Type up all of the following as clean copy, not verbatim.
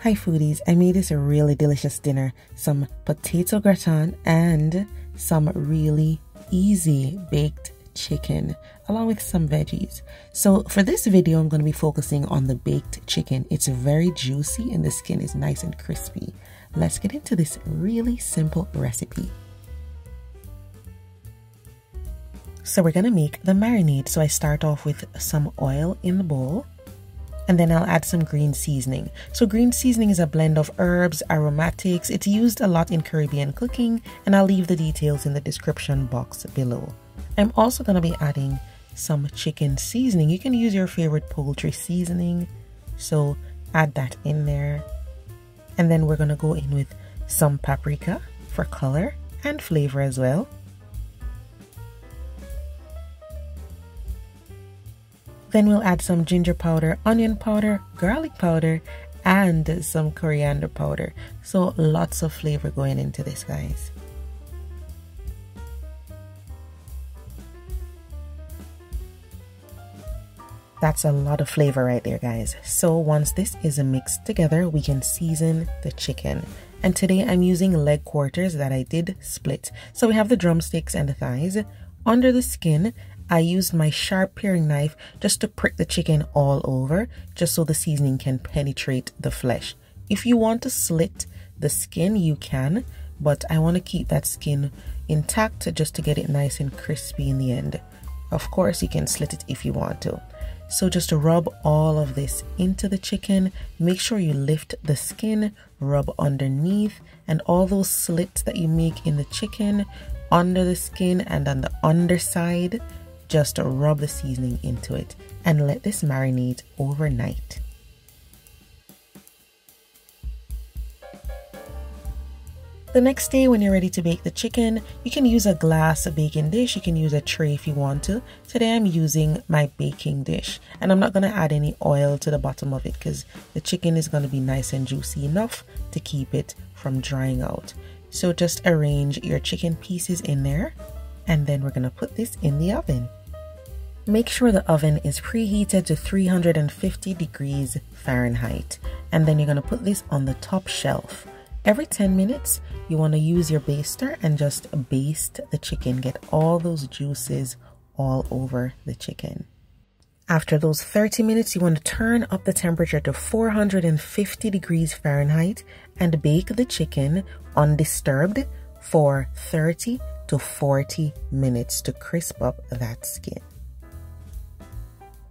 Hi foodies, I made this a really delicious dinner, some potato gratin and some really easy baked chicken along with some veggies. So for this video I'm going to be focusing on the baked chicken. It's very juicy and the skin is nice and crispy. Let's get into this really simple recipe. So we're going to make the marinade. So I start off with some oil in the bowl. And then I'll add some green seasoning. So green seasoning is a blend of herbs, aromatics. It's used a lot in Caribbean cooking, and I'll leave the details in the description box below. I'm also going to be adding some chicken seasoning. You can use your favorite poultry seasoning. So add that in there. And then we're going to go in with some paprika for color and flavor as well. Then we'll add some ginger powder, onion powder, garlic powder, and some coriander powder. So lots of flavor going into this, guys. That's a lot of flavor right there, guys. So once this is mixed together, we can season the chicken. And today I'm using leg quarters that I did split. So we have the drumsticks and the thighs. Under the skin, I used my sharp paring knife just to prick the chicken all over, just so the seasoning can penetrate the flesh. If you want to slit the skin, you can, but I want to keep that skin intact just to get it nice and crispy in the end. Of course, you can slit it if you want to. So just to rub all of this into the chicken, make sure you lift the skin, rub underneath, and all those slits that you make in the chicken, under the skin and on the underside, just rub the seasoning into it and let this marinate overnight. The next day when you're ready to bake the chicken, you can use a glass baking dish. You can use a tray if you want to. Today I'm using my baking dish and I'm not going to add any oil to the bottom of it because the chicken is going to be nice and juicy enough to keep it from drying out. So just arrange your chicken pieces in there and then we're going to put this in the oven. Make sure the oven is preheated to 350 degrees Fahrenheit. And then you're going to put this on the top shelf. Every 10 minutes, you want to use your baster and just baste the chicken. Get all those juices all over the chicken. After those 30 minutes, you want to turn up the temperature to 450 degrees Fahrenheit and bake the chicken undisturbed for 30 to 40 minutes to crisp up that skin.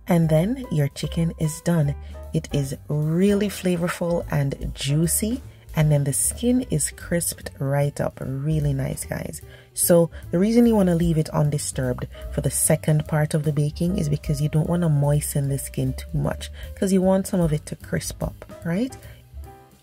And then your chicken is done. It is really flavorful and juicy. And then the skin is crisped right up. Really nice, guys. So the reason you want to leave it undisturbed for the second part of the baking is because you don't want to moisten the skin too much, because you want some of it to crisp up, right?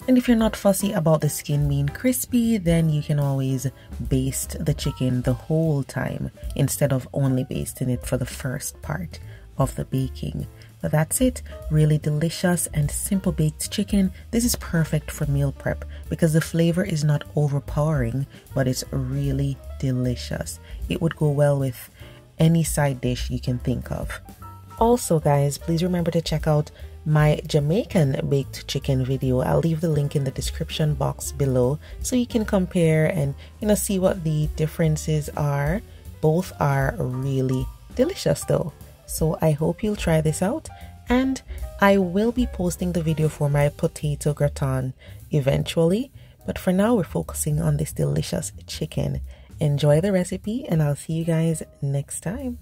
And if you're not fussy about the skin being crispy, then you can always baste the chicken the whole time instead of only basting it for the first part of the baking. But that's it. Really delicious and simple baked chicken. This is perfect for meal prep because the flavor is not overpowering, but it's really delicious. It would go well with any side dish you can think of. Also, guys, please remember to check out my Jamaican baked chicken video. I'll leave the link in the description box below so you can compare and see what the differences are. Both are really delicious though. So I hope you'll try this out, and I will be posting the video for my potato gratin eventually. But for now, we're focusing on this delicious chicken. Enjoy the recipe and I'll see you guys next time.